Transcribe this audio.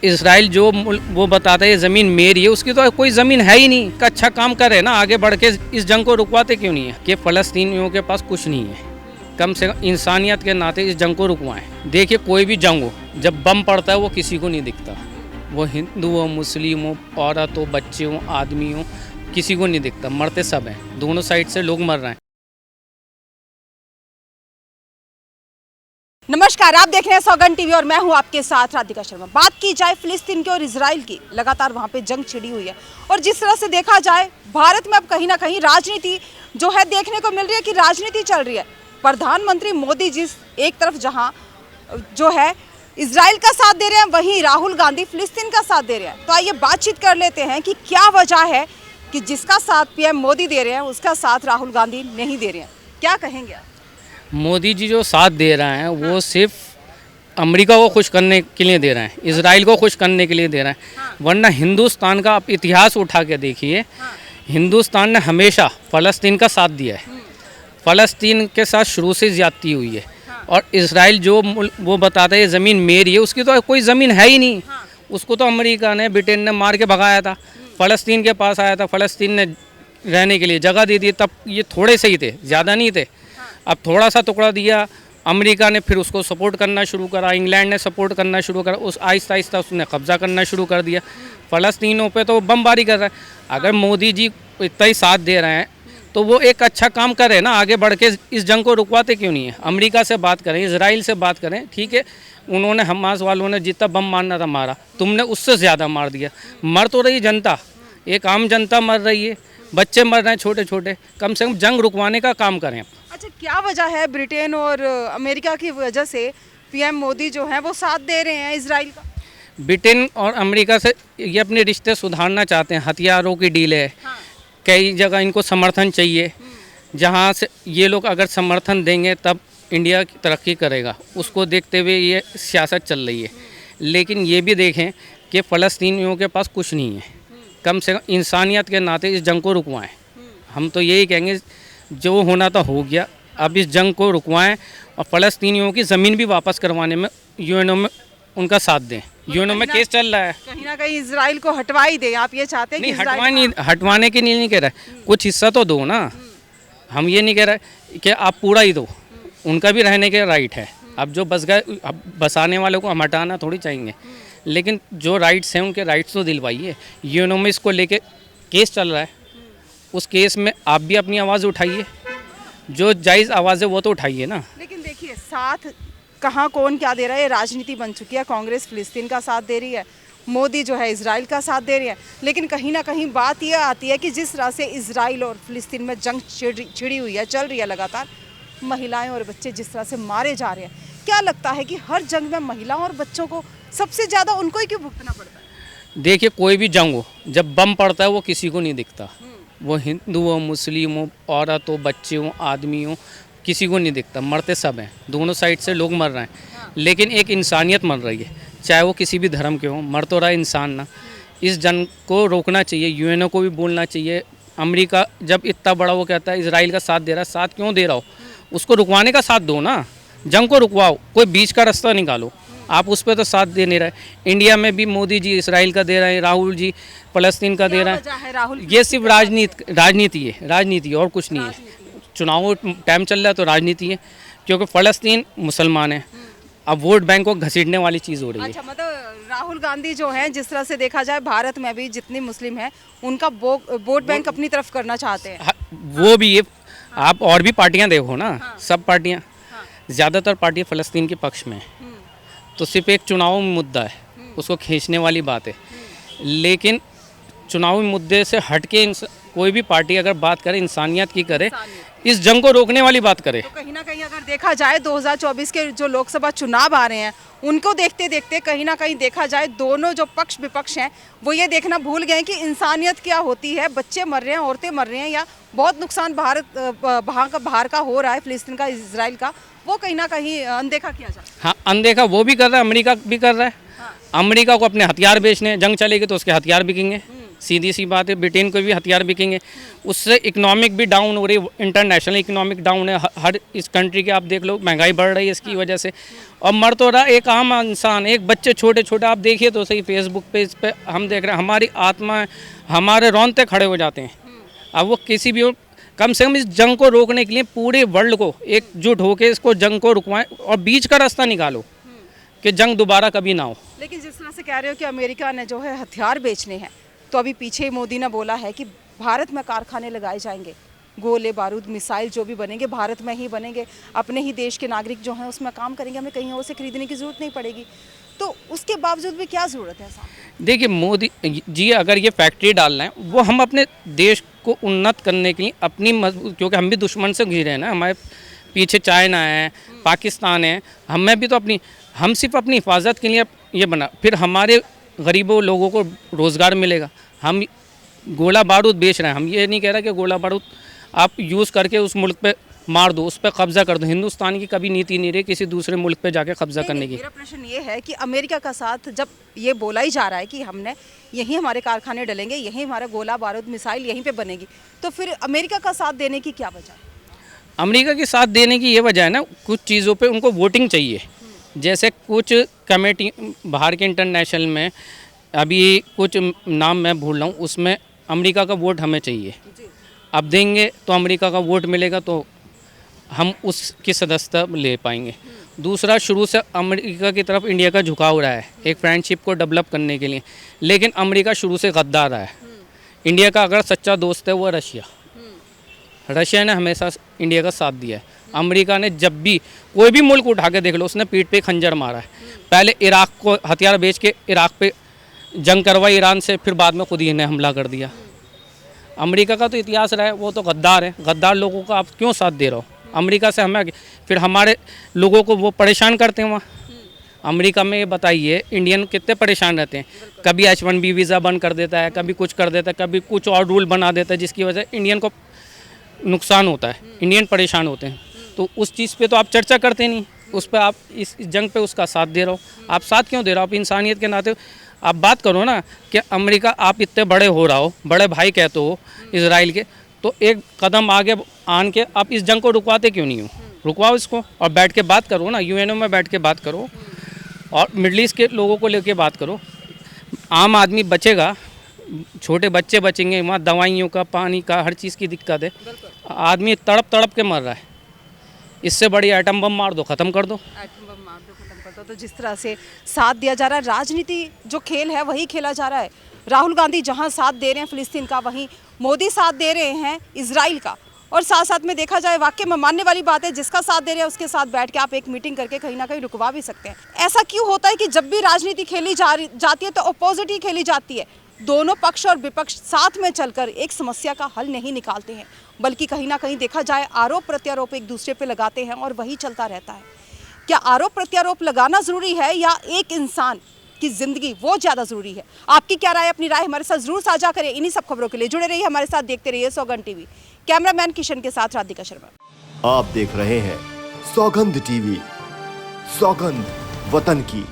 Israel जो वो बताता है ये ज़मीन मेरी है, उसकी तो कोई ज़मीन है ही नहीं। का अच्छा काम करे ना, आगे बढ़ के इस जंग को रुकवाते क्यों नहीं है कि फ़लस्तीनियों के पास कुछ नहीं है। कम से कम इंसानियत के नाते इस जंग को रुकवाएं। देखिए कोई भी जंग हो, जब बम पड़ता है वो किसी को नहीं दिखता, वो हिंदू हो, मुस्लिम हो, औरत हो, बच्चे हो, आदमी हो, किसी को नहीं दिखता। मरते सब हैं, दोनों साइड से लोग मर रहे हैं। नमस्कार, आप देख रहे हैं सौगंध टीवी और मैं हूं आपके साथ राधिका शर्मा। बात की जाए फिलिस्तीन की और इजराइल की, लगातार वहां पे जंग छिड़ी हुई है और जिस तरह से देखा जाए भारत में अब कहीं ना कहीं राजनीति जो है देखने को मिल रही है कि राजनीति चल रही है। प्रधानमंत्री मोदी जी एक तरफ जहां जो है इजराइल का साथ दे रहे हैं, वहीं राहुल गांधी फिलिस्तीन का साथ दे रहे हैं। तो आइए बातचीत कर लेते हैं कि क्या वजह है कि जिसका साथ पीएम मोदी दे रहे हैं उसका साथ राहुल गांधी नहीं दे रहे हैं। क्या कहेंगे आप? मोदी जी जो साथ दे रहे हैं वो सिर्फ अमेरिका को खुश करने के लिए दे रहे हैं, इजराइल को खुश करने के लिए दे रहे हैं। वरना हिंदुस्तान का आप इतिहास उठा के देखिए, हिंदुस्तान ने हमेशा फ़लस्तीन का साथ दिया है। फ़लस्तीन के साथ शुरू से ज़्यादती हुई है और इजराइल जो वो बताता है ये ज़मीन मेरी है, उसकी तो कोई ज़मीन है ही नहीं। उसको तो अमेरिका ने, ब्रिटेन ने मार के भगाया था। फ़लस्तीन के पास आया था, फ़लस्तीन ने रहने के लिए जगह दे दी। तब ये थोड़े से ही थे, ज़्यादा नहीं थे। अब थोड़ा सा टुकड़ा दिया अमेरिका ने, फिर उसको सपोर्ट करना शुरू करा, इंग्लैंड ने सपोर्ट करना शुरू करा, उस आहिस्ता आहिस्ता उसने कब्जा करना शुरू कर दिया। फ़लस्तीनों पे तो बमबारी कर रहा है। अगर मोदी जी इतना ही साथ दे रहे हैं तो वो एक अच्छा काम करे ना, आगे बढ़ के इस जंग को रुकवाते क्यों नहीं है। अमेरिका से बात करें, इजराइल से बात करें, ठीक है, उन्होंने हमास वालों ने जितना बम मारना था मारा, तुमने उससे ज़्यादा मार दिया। मर तो रही जनता, एक आम जनता मर रही है, बच्चे मर रहे हैं छोटे छोटे। कम से कम जंग रुकवाने का काम करें। अच्छा, क्या वजह है ब्रिटेन और अमेरिका की वजह से पीएम मोदी जो है वो साथ दे रहे हैं इजराइल का? ब्रिटेन और अमेरिका से ये अपने रिश्ते सुधारना चाहते हैं। हथियारों की डील है, कई जगह इनको समर्थन चाहिए। जहाँ से ये लोग अगर समर्थन देंगे तब इंडिया की तरक्की करेगा, उसको देखते हुए ये सियासत चल रही है। लेकिन ये भी देखें कि फ़लस्तीनियों के पास कुछ नहीं है। कम से कम इंसानियत के नाते इस जंग को रुकवाएं। हम तो यही कहेंगे, जो होना तो हो गया, अब इस जंग को रुकवाएं और फ़लस्तीनियों की ज़मीन भी वापस करवाने में यूएनओ में उनका साथ दें। यूएनओ में केस चल रहा है, कहीं ना कहीं इजराइल को हटवा ही दे। आप ये चाहते हैं कि हटवाने के लिए नहीं कह रहे, कुछ हिस्सा तो दो ना। हम ये नहीं कह रहे कि आप पूरा ही दो, उनका भी रहने के राइट है। अब जो बस गए, अब बसाने वालों को हम हटाना थोड़ी चाहेंगे, लेकिन जो राइट्स हैं उनके राइट्स तो दिलवाइए। यूएनओ में इसको लेके केस चल रहा है, उस केस में आप भी अपनी आवाज़ उठाइए, जो जायज़ आवाज़ है वो तो उठाइए ना। लेकिन देखिए, साथ कहाँ कौन क्या दे रहा है, ये राजनीति बन चुकी है। कांग्रेस फिलिस्तीन का साथ दे रही है, मोदी जो है इजराइल का साथ दे रही है। लेकिन कहीं ना कहीं बात यह आती है कि जिस तरह से इजराइल और फिलिस्तीन में जंग छिड़ी हुई है, चल रही है लगातार, महिलाएं और बच्चे जिस तरह से मारे जा रहे हैं, क्या लगता है कि हर जंग में महिलाओं और बच्चों को सबसे ज़्यादा उनको ही क्यों भुगतना पड़ता है? देखिए कोई भी जंग हो, जब बम पड़ता है वो किसी को नहीं दिखता, वो हिंदू हो, मुस्लिम हो, औरत हो, बच्चे हो, आदमी हो, किसी को नहीं दिखता। मरते सब हैं, दोनों साइड से लोग मर रहे हैं। लेकिन एक इंसानियत मर रही है, चाहे वो किसी भी धर्म के हो, मर तो रहा है इंसान ना। इस जंग को रोकना चाहिए, यूएनओ को भी बोलना चाहिए। अमेरिका जब इतना बड़ा वो कहता है इजराइल का साथ दे रहा है, साथ क्यों दे रहा हो, उसको रुकवाने का साथ दो ना, जंग को रुकवाओ, कोई बीच का रास्ता निकालो। आप उस पर तो साथ दे नहीं रहे। इंडिया में भी मोदी जी इसराइल का दे रहे हैं, राहुल जी फ़लस्तीन का दे रहे हैं। राहुल, ये सिर्फ राजनीति है और कुछ नहीं है। चुनाव टाइम चल रहा है तो राजनीति है, क्योंकि फ़लस्तीन मुसलमान है। अब वोट बैंक को घसीटने वाली चीज़ हो रही है। अच्छा, मतलब राहुल गांधी जो हैं, जिस तरह से देखा जाए भारत में भी जितने मुस्लिम हैं उनका वोट बैंक अपनी तरफ करना चाहते हैं। वो भी, ये आप और भी पार्टियां देखो ना, सब पार्टियां, ज़्यादातर पार्टियां फ़लस्तीन के पक्ष में है। तो सिर्फ एक चुनाव मुद्दा है, उसको खींचने वाली बात है। लेकिन चुनावी मुद्दे से हटके कोई भी पार्टी अगर बात करे, इंसानियत की करे, इस जंग को रोकने वाली बात करे। तो कहीं ना कहीं अगर देखा जाए 2024 के जो लोकसभा चुनाव आ रहे हैं, उनको देखते देखते कहीं ना कहीं देखा जाए दोनों जो पक्ष विपक्ष हैं वो ये देखना भूल गए कि इंसानियत क्या होती है। बच्चे मर रहे हैं, औरतें मर रही हैं, या बहुत नुकसान बाहर का हो रहा है, फिलिस्तीन का, इजराइल का, वो कहीं ना कहीं अनदेखा किया जाए। हाँ, अनदेखा वो भी कर रहा है, अमेरिका भी कर रहा है। अमेरिका को अपने हथियार बेचने, जंग चलेगी तो उसके हथियार बिकेंगे, सीधी सी बात है, ब्रिटेन को भी हथियार बिकेंगे, उससे इकोनॉमिक भी डाउन हो रही है, इंटरनेशनल इकोनॉमिक डाउन है। हर इस कंट्री के आप देख लो, महंगाई बढ़ रही है इसकी वजह से, और मर तो रहा एक आम इंसान, एक बच्चे छोटे छोटे, आप देखिए तो सही फेसबुक पे, इस पे हम देख रहे हैं, हमारी आत्मा, हमारे रोंगटे खड़े हो जाते हैं। अब वो किसी भी कम से कम इस जंग को रोकने के लिए पूरे वर्ल्ड को एकजुट होकर इसको जंग को रुकवाएं और बीच का रास्ता निकालो कि जंग दोबारा कभी ना हो। लेकिन जिस तरह से कह रहे हो कि अमेरिका ने जो है हथियार बेचने हैं, तो अभी पीछे मोदी ने बोला है कि भारत में कारखाने लगाए जाएंगे, गोले बारूद मिसाइल जो भी बनेंगे भारत में ही बनेंगे, अपने ही देश के नागरिक जो हैं उसमें काम करेंगे, हमें कहीं और से खरीदने की ज़रूरत नहीं पड़ेगी। तो उसके बावजूद भी क्या ज़रूरत है साहब? देखिए मोदी जी अगर ये फैक्ट्री डालना है, वो हम अपने देश को उन्नत करने के लिए अपनी मजबूत, क्योंकि हम भी दुश्मन से घिरे हैं ना, हमारे पीछे चाइना है, पाकिस्तान है, हमें भी तो अपनी, हम सिर्फ अपनी हिफाजत के लिए ये बना, फिर हमारे गरीबों लोगों को रोज़गार मिलेगा। हम गोला बारूद बेच रहे हैं, हम ये नहीं कह रहे कि गोला बारूद आप यूज़ करके उस मुल्क पे मार दो, उस पर कब्जा कर दो। हिंदुस्तान की कभी नीति नहीं रही किसी दूसरे मुल्क पे जाके कब्जा करने की। मेरा प्रश्न ये है कि अमेरिका का साथ जब ये बोला ही जा रहा है कि हमने यहीं हमारे कारखाने डलेंगे, यहीं हमारा गोला बारूद मिसाइल यहीं पे बनेगी, तो फिर अमेरिका का साथ देने की क्या वजह है? अमेरिका के साथ देने की ये वजह है ना, कुछ चीज़ों पे उनको वोटिंग चाहिए। जैसे कुछ कमेटी बाहर के इंटरनेशनल में, अभी कुछ नाम मैं भूल रहा हूँ, उसमें अमेरिका का वोट हमें चाहिए। अब देंगे तो अमेरिका का वोट मिलेगा तो हम उसकी सदस्यता ले पाएंगे। दूसरा, शुरू से अमेरिका की तरफ इंडिया का झुकाव रहा है एक फ्रेंडशिप को डेवलप करने के लिए, लेकिन अमेरिका शुरू से गद्दार रहा है। इंडिया का अगर सच्चा दोस्त है वो रशिया, रशिया ने हमेशा इंडिया का साथ दिया है। अमेरिका ने जब भी कोई भी मुल्क उठा के देख लो, उसने पीठ पे खंजर मारा है। पहले इराक को हथियार बेच के इराक पे जंग करवाई ईरान से, फिर बाद में खुद ही इन्हें हमला कर दिया। अमेरिका का तो इतिहास रहा है, वो तो गद्दार है। गद्दार लोगों का आप क्यों साथ दे रहे हो? अमेरिका से हमें, फिर हमारे लोगों को वो परेशान करते हैं वहाँ अमेरिका में। ये बताइए इंडियन कितने परेशान रहते हैं, कभी H1B वीज़ा बंद कर देता है, कभी कुछ कर देता है, कभी कुछ और रूल बना देता है, जिसकी वजह से इंडियन को नुकसान होता है, इंडियन परेशान होते हैं। तो उस चीज़ पे तो आप चर्चा करते नहीं, उस पर आप इस जंग पे उसका साथ दे रहे हो। आप साथ क्यों दे रहे हो? आप इंसानियत के नाते आप बात करो ना कि अमेरिका आप इतने बड़े हो रहा हो, बड़े भाई कहते हो इजराइल के, तो एक कदम आगे आन के आप इस जंग को रुकवाते क्यों नहीं हो? रुकवाओ इसको और बैठ के बात करो ना, UNO में बैठ के बात करो और मिडल ईस्ट के लोगों को लेके बात करो। आम आदमी बचेगा, छोटे बच्चे बचेंगे, वहाँ दवाइयों का, पानी का, हर चीज़ की दिक्कत है। आदमी तड़प तड़प के मर रहा है। इससे बड़ी एटम बम मार दो, ख़त्म कर दो। एटम बम मार दो, खत्म कर दो। तो जिस तरह से साथ दिया जा रहा है, राजनीति जो खेल है वही खेला जा रहा है। राहुल गांधी जहां साथ दे रहे हैं फिलिस्तीन का, वहीं मोदी साथ दे रहे हैं इजराइल का। और साथ साथ में देखा जाए, वाकई में मानने वाली बात है, जिसका साथ दे रहे हैं उसके साथ बैठ के आप एक मीटिंग करके कहीं ना कहीं रुकवा भी सकते हैं। ऐसा क्यों होता है कि जब भी राजनीति खेली जाती है तो अपोजिट ही खेली जाती है? दोनों पक्ष और विपक्ष साथ में चलकर एक समस्या का हल नहीं निकालते हैं, बल्कि कहीं ना कहीं देखा जाए आरोप प्रत्यारोप एक दूसरे पे लगाते हैं और वही चलता रहता है। क्या आरोप प्रत्यारोप लगाना ज़रूरी है या एक इंसान की ज़िंदगी वो ज़्यादा ज़रूरी है? आपकी क्या राय? अपनी राय हमारे साथ ज़रूर साझा करें। इन्हीं सब खबरों के लिए जुड़े रहिए हमारे साथ, देखते रहिए सौगंध टीवी। कैमरामैन किशन के साथ राधिका शर्मा। आप देख रहे हैं सौगंध टीवी, सौगंध वतन की।